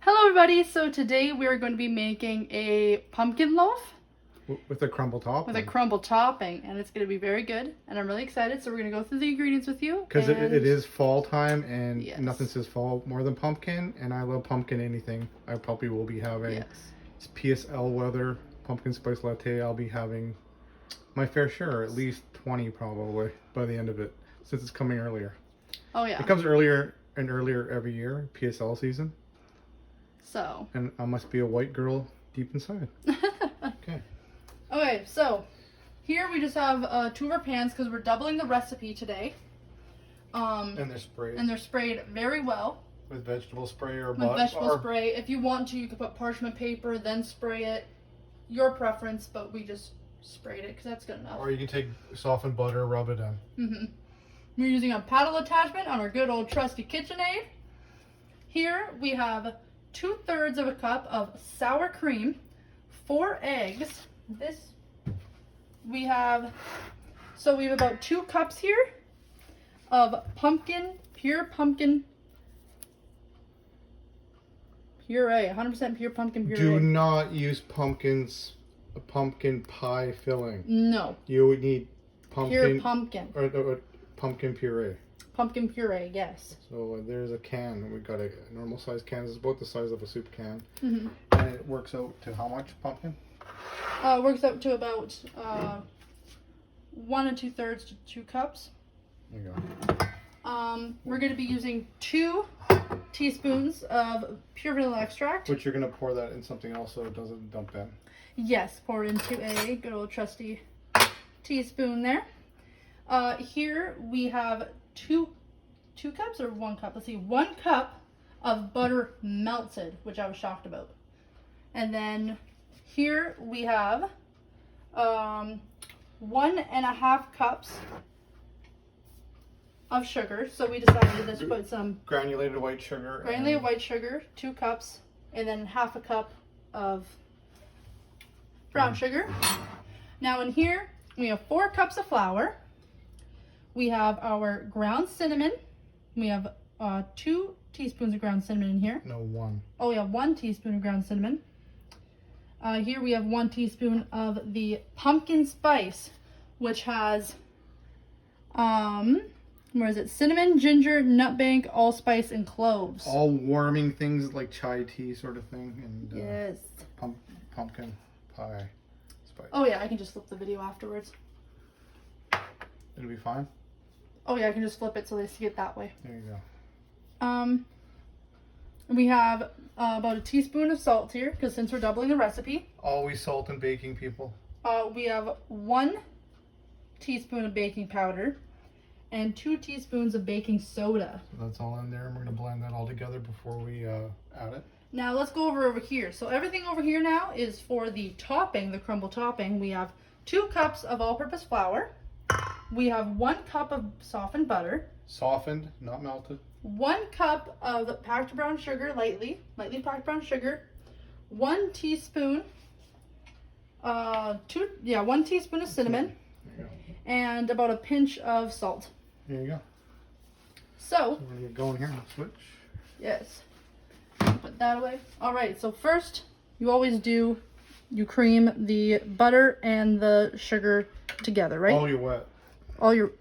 Hello everybody, so today we are going to be making a pumpkin loaf with a crumble topping. With a crumble topping, and it's going to be very good, and I'm really excited. So we're going to go through the ingredients with you. Because it is fall time, and yes, nothing says fall more than pumpkin, and I love pumpkin anything. I probably will be having it's PSL weather, pumpkin spice latte. I'll be having my fair share, at least 20 probably by the end of it, since it's coming earlier. Oh yeah. It comes earlier and earlier every year, PSL season. So. And I must be a white girl deep inside. Okay. Okay, so here we just have 2 of our pans because we're doubling the recipe today. And they're sprayed. And they're sprayed very well. With vegetable spray or with vegetable spray. If you want to, you can put parchment paper, then spray it. Your preference, but we just sprayed it because that's good enough. Or you can take softened butter, rub it in. We're using a paddle attachment on our good old trusty KitchenAid. Here we have 2/3 of a cup of sour cream, 4 eggs. We have about 2 cups here of pure pumpkin puree, 100% pure pumpkin puree. Do not use pumpkin pie filling. No. You would need pure pumpkin. Or pumpkin puree. Pumpkin puree, yes. So there's a can. We got a normal size can. It's about the size of a soup can. And it works out to how much pumpkin? Works out to about 1 2/3 to 2 cups. There you go. We're going to be using 2 teaspoons of pure vanilla extract. But you're going to pour that in something else so it doesn't dump in. Yes, pour into a good old trusty teaspoon there. Here we have 2 cups or 1 cup. Let's see, 1 cup of butter melted, which I was shocked about. And then here we have 1.5 cups of sugar. So we decided to put some granulated white sugar. 2 cups, and then 1/2 cup of brown sugar. Now in here we have 4 cups of flour. We have our ground cinnamon. We have 2 teaspoons of ground cinnamon in here. No, 1. Oh yeah, 1 teaspoon of ground cinnamon. Here we have 1 teaspoon of the pumpkin spice, which has, where is it? Cinnamon, ginger, nutmeg, allspice, and cloves. All warming things like chai tea sort of thing. And yes. Pumpkin pie spice. Oh yeah, I can just flip the video afterwards. It'll be fine? Oh yeah, I can just flip it so they see it that way. There you go. We have about a teaspoon of salt here, because since we're doubling the recipe. Always salt in baking, people. We have 1 teaspoon of baking powder and 2 teaspoons of baking soda. So that's all in there, and we're going to blend that all together before we add it. Now let's go over here. So everything over here now is for the topping, the crumble topping. We have 2 cups of all-purpose flour. We have 1 cup of softened butter. Softened, not melted. 1 cup of packed brown sugar, lightly packed brown sugar. 1 teaspoon, 1 teaspoon of cinnamon, and about a pinch of salt. There you go. So we're gonna get going here. Switch. Yes. Put that away. All right. So first, you cream the butter and the sugar together, right? All your wet. All your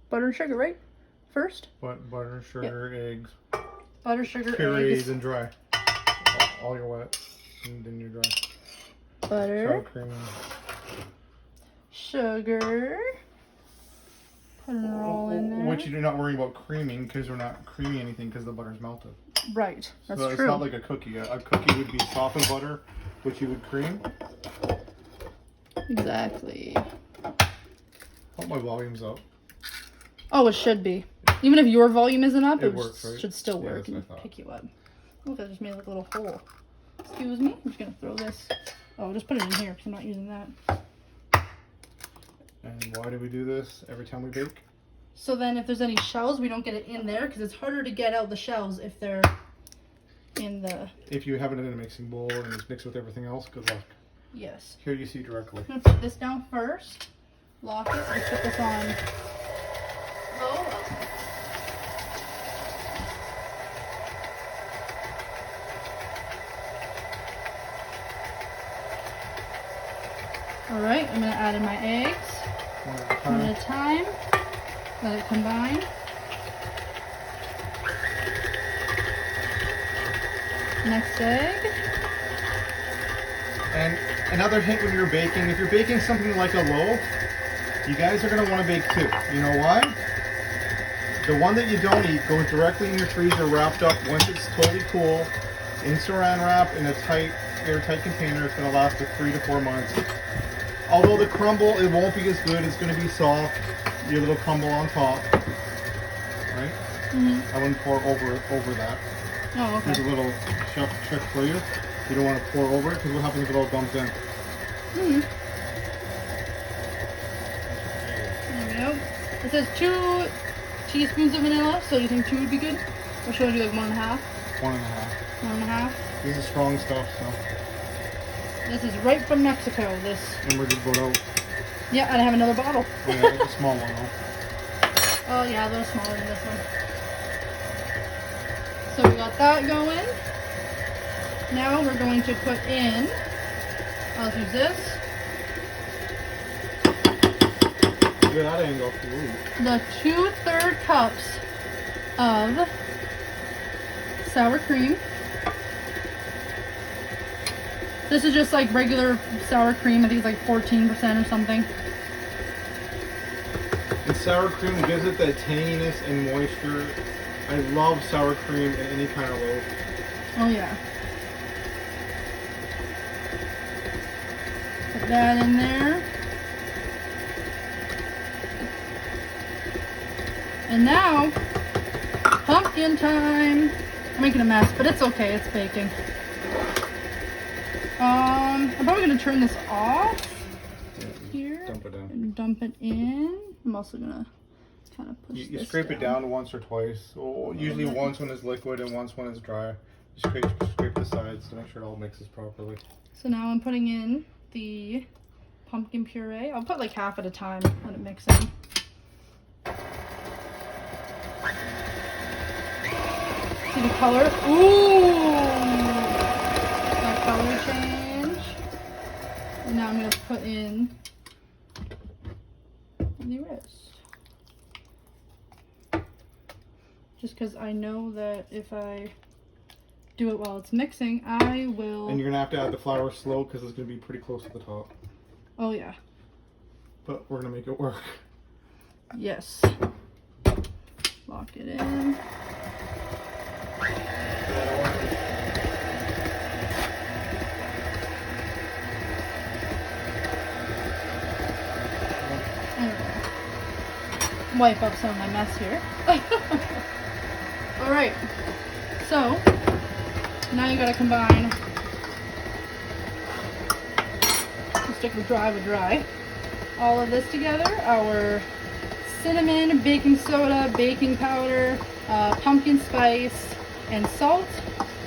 butter and sugar, right? First. Butter, sugar, eggs. Butter, sugar, purees eggs. And dry. All your wet, and then you're dry. Butter. Sour cream. Sugar. Put it all in there. Which you're not worrying about creaming, because we're not creaming anything because the butter's melted. Right. That's so true. It's not like a cookie. A cookie would be softened butter, which you would cream. Exactly. Hope my volume's up. Oh, it should be. Even if your volume isn't up, it works, right? should still work and pick you up. Look, I just made like a little hole. Excuse me. I'm just going to throw this. Oh, just put it in here because I'm not using that. And why do we do this every time we bake? So then if there's any shells, we don't get it in there because it's harder to get out the shells if they're in the... If you have it in a mixing bowl and it's mixed with everything else, good luck. Yes. Here you see directly. I'm going to put this down first. Lock it. I'll put this on low. All right, I'm gonna add in my eggs one at a time. Let it combine. Next egg. And another hint when you're baking, if you're baking something like a loaf, you guys are going to want to bake two. You know why? The one that you don't eat goes directly in your freezer wrapped up once it's totally cool in saran wrap in a tight, airtight container. It's going to last for 3 to 4 months. Although the crumble, it won't be as good. It's going to be soft. Your little crumble on top. Right? Mm-hmm. I wouldn't pour over that. Oh, okay. Here's a little chef trick for you. You don't want to pour over it because what happens if it all dumps in? Mm-hmm. There we go. It says 2 teaspoons of vanilla, so you think 2 would be good? Or should I do like 1.5? 1.5. 1.5? This is strong stuff, so. This is right from Mexico, this. Remember to go out. Yeah, and I have another bottle. Oh, yeah, it's a small one, huh? Oh yeah, a little smaller than this one. So we got that going. Now we're going to put in, I'll use this, Look at that angle. Ooh. the 2/3 cups of sour cream. This is just like regular sour cream. I think it's like 14% or something. And sour cream gives it that tanginess and moisture. I love sour cream in any kind of loaf. Oh yeah. Put that in there. And now, pumpkin time. I'm making a mess, but it's okay, it's baking. I'm probably gonna turn this off here Dump it down. and dump it in. I'm also gonna kind of push You this scrape it down once or twice. Oh, usually once when it's liquid and once when it's dry. Scrape the sides to make sure it all mixes properly. So now I'm putting in the pumpkin puree. I'll put like half at a time, let it mix in. See the color? Ooh! That color change. And now I'm going to put in the rest. Just because I know that if I do it while it's mixing, I will... And you're going to have to add the flour slow because it's going to be pretty close to the top. Oh yeah. But we're going to make it work. Yes. Lock it in. Wipe up some of my mess here. Alright, so now you gotta combine, stick with dry, all of this together. Our cinnamon, baking soda, baking powder, pumpkin spice, and salt.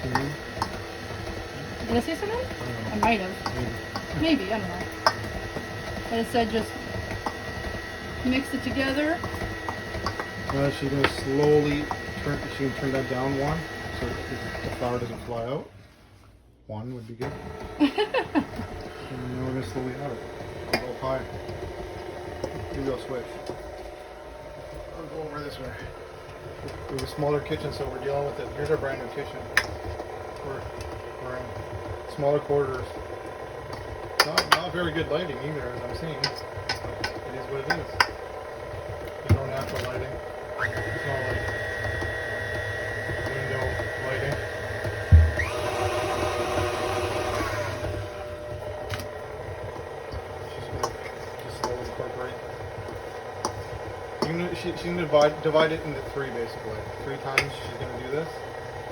Mm-hmm. Did I say cinnamon? I might have. Maybe, I don't know. But it said just mix it together. She's going to slowly turn that down one so the flour doesn't fly out. One would be good. And then we're going to slowly add it. A little high. Maybe I'll switch. I'll go over this way. We have a smaller kitchen, so we're dealing with it. Here's our brand new kitchen. We're in smaller quarters. Not very good lighting either, as I'm seeing. But it is what it is. There's no natural lighting. There's no like window lighting. She's gonna just slowly incorporate. She's gonna divide it into 3 basically. 3 times she's gonna do this.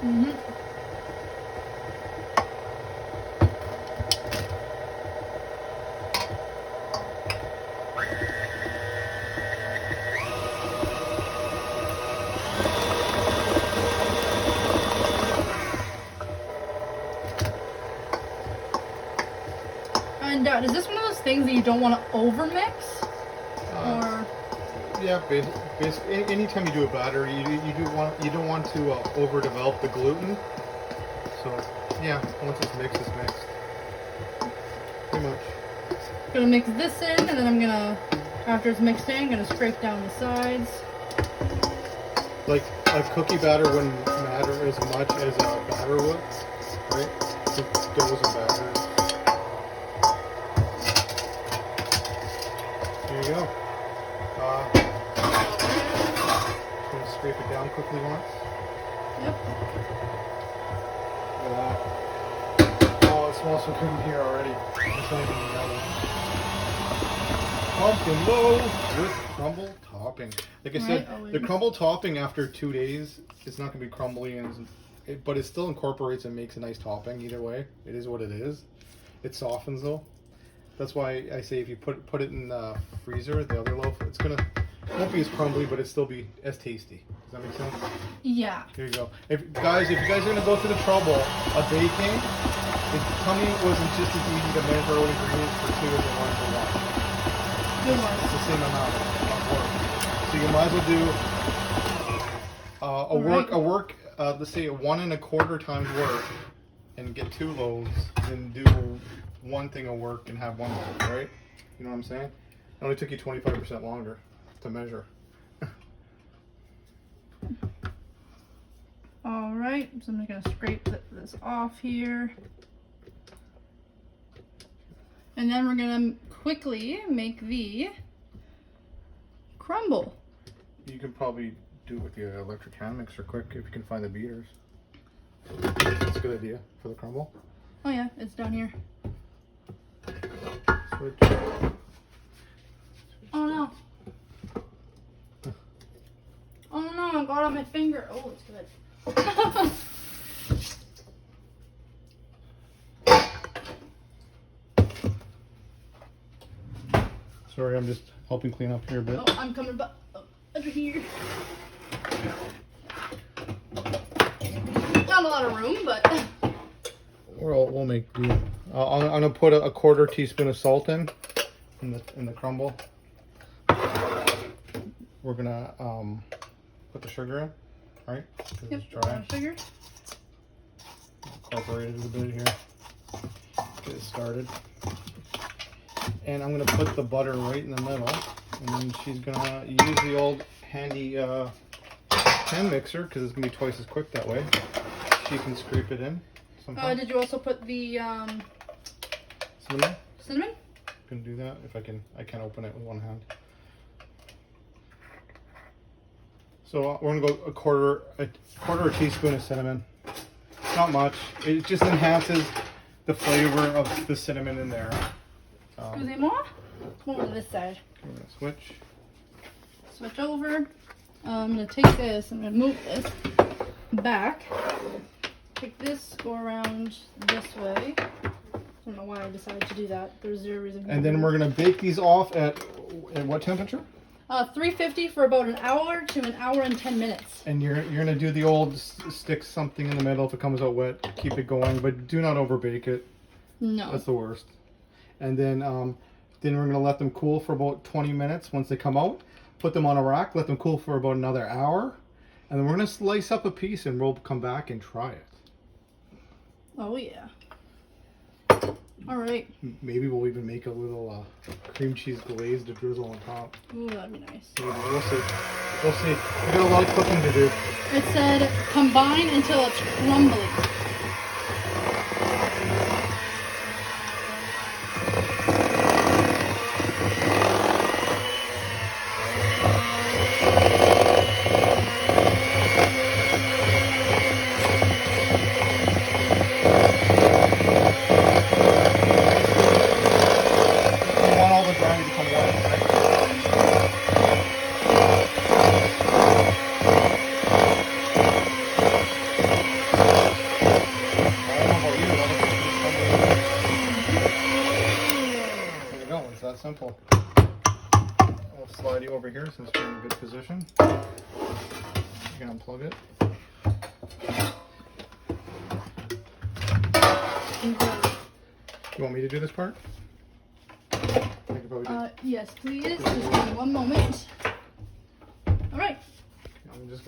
Mm-hmm. And is this one of those things that you don't want to overmix? Or yeah, anytime you do a batter, you don't want to overdevelop the gluten. So yeah, once it's mixed, it's mixed. Pretty much. Gonna mix this in, and then I'm gonna, after it's mixed in, I'm gonna scrape down the sides. Like a cookie batter wouldn't matter as much as a batter would, right? The doughs and batter. There you go. Just gonna scrape it down quickly once. Yep. Look at that. Oh, it smells so good in here already. It's not even yellow. Pumpkin loaf with crumble topping. Like I said, the crumble topping after 2 days, it's not going to be crumbly, but it still incorporates and makes a nice topping either way. It is what it is. It softens though. That's why I say if you put it in the freezer, the other loaf, it won't be as crumbly, but it'll still be as tasty. Does that make sense? Yeah. Here you go. If you guys are going to go through the trouble of baking, tell me it wasn't just as easy to measure out ingredients for 2 as it was for 1. Good one. It's the same amount of work. So you might as well do let's say 1 1/4 times work and get 2 loaves, and do 1 thing of work and have 1 loaf, right? You know what I'm saying? It only took you 25% longer to measure. All right, so I'm gonna scrape this off here. And then we're gonna quickly make the crumble. You can probably do it with the electric hand mixer quick if you can find the beaters. That's a good idea for the crumble. Oh yeah, it's down here. Switch. Oh no. Oh no, I got on my finger. Oh, it's good. Sorry, I'm just helping clean up here a bit. Oh, I'm coming back over here. Not a lot of room, but We'll make do. I'm gonna put a 1/4 teaspoon of salt in the crumble. We're gonna put the sugar in, right? yep, It's dry. sugar. Incorporate it a bit here. Get it started. And I'm gonna put the butter right in the middle, and then she's gonna use the old handy hand mixer because it's gonna be twice as quick that way. She can scrape it in. Did you also put the cinnamon? cinnamon? Can do that if I can. I can't open it with one hand. So we're gonna go a quarter teaspoon of cinnamon. Not much. It just enhances the flavor of the cinnamon in there. Excusez-moi. Come over to this side. I'm gonna switch. Switch over. I'm gonna take this. I'm gonna move this back. Take this, go around this way. I don't know why I decided to do that. There's zero reason. And then we're gonna bake these off at what temperature? 350 for about 1 hour to 1 hour and 10 minutes. And you're gonna do the old stick something in the middle. If it comes out wet, keep it going, but do not over bake it. No. That's the worst. And then we're gonna let them cool for about 20 minutes. Once they come out, put them on a rack, let them cool for about another hour, and then we're gonna slice up a piece and we'll come back and try it. Oh yeah. All right. Maybe we'll even make a little cream cheese glaze to drizzle on top. Ooh, that'd be nice. Maybe. We'll see. We'll see. We got a lot of cooking to do. It said combine until it's crumbly. Simple. I'll slide you over here since we're in a good position. You can unplug it. You want me to do this part? Yes, please. Just give me 1 moment. All right. I'm just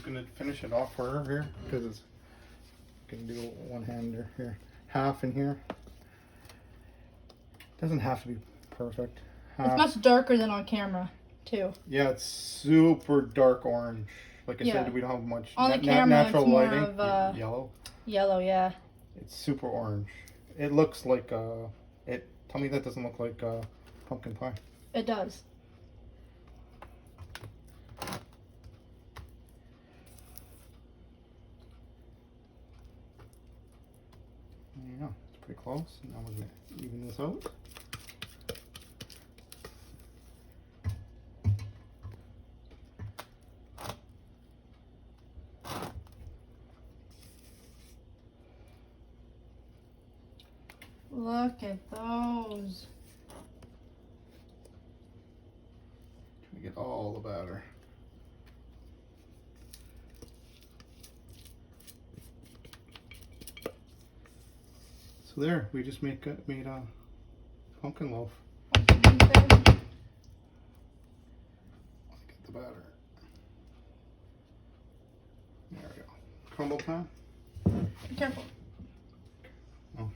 gonna finish it off for her here because it's can do one hander here, half in here. Doesn't have to be perfect. It's much darker than on camera, too. Yeah, it's super dark orange. Like I Yeah. said, we don't have much On the camera, natural it's more lighting. of, Yellow. Yellow, yeah. It's super orange. It looks like Tell me that doesn't look like pumpkin pie. It does. There you go. It's pretty close. Now we're gonna even this out. Look at those. Trying to get all the batter. So there, we just made a pumpkin loaf. Okay. Get the batter. There we go. Crumble time. Be careful. Oh.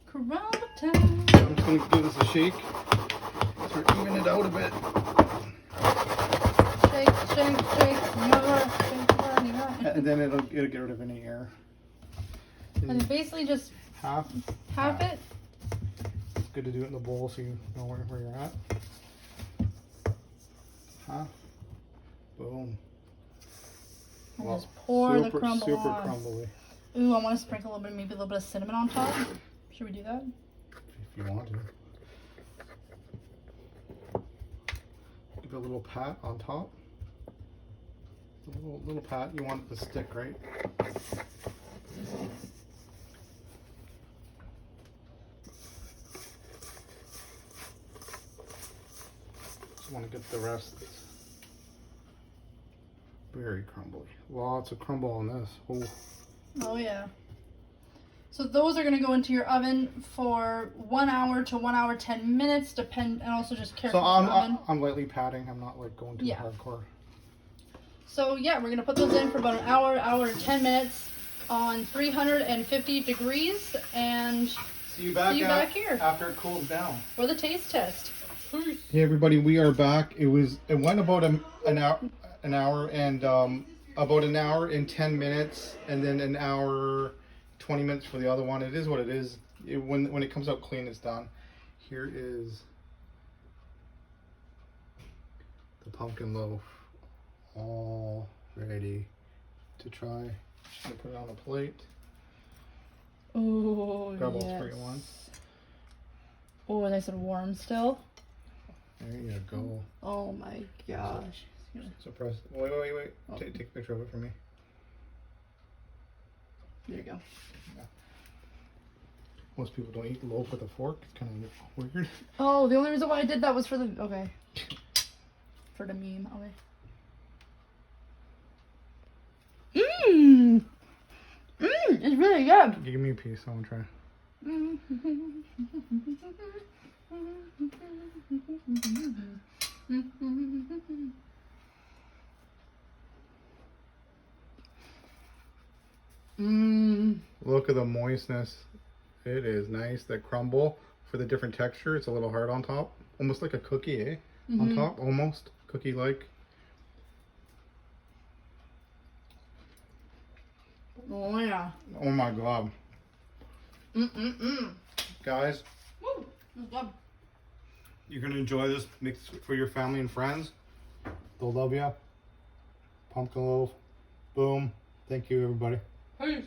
Crumble time. I'm just going to give this a shake. Start even it out a bit. Shake, shake, shake. More. And then it'll get rid of any air. And then basically just Half. half it. It's good to do it in the bowl so you know where you're at. Half. Boom. And Wow. just pour the Super crumble on. crumbly. Ooh, I want to sprinkle a little bit, maybe a little bit of cinnamon on top. Should we do that? If you want to. Give it a little pat on top. A little pat. You want it to stick, right? Just want to get the rest. Very crumbly. Lots of crumble on this. Oh. Oh yeah. So those are going to go into your oven for 1 hour to 1 hour 10 minutes, and also just careful So with the oven. I'm lightly patting. I'm not like going too hardcore. So yeah, we're going to put those in for about an hour, hour and 10 minutes on 350 degrees, and See you back here after it cools down for the taste test. Hey everybody, we are back. It went about an hour and about an hour and 10 minutes, and then an hour 20 minutes for the other one. It is what it is. When it comes out clean, it's done. Here is the pumpkin loaf, all ready to try. Just gonna put it on a plate. Oh, Grab all three at once. Oh, nice and warm still. There you go. Oh my gosh. So press. Wait. Oh. Take a picture of it for me. There you go. Yeah. Most people don't eat loaf with a fork. It's kind of weird. Oh, the only reason why I did that was for the for the meme. Okay. It's really good. Give me a piece. I want to try. Look at the moistness. It is nice. The crumble for the different texture. It's a little hard on top. Almost like a cookie, eh? On top, almost. Cookie-like. Oh yeah. Oh my god. Guys, Woo, that's good. you're going to enjoy this. Mix for your family and friends. They'll love you. Pumpkin loaf. Boom. Thank you, everybody. Peace.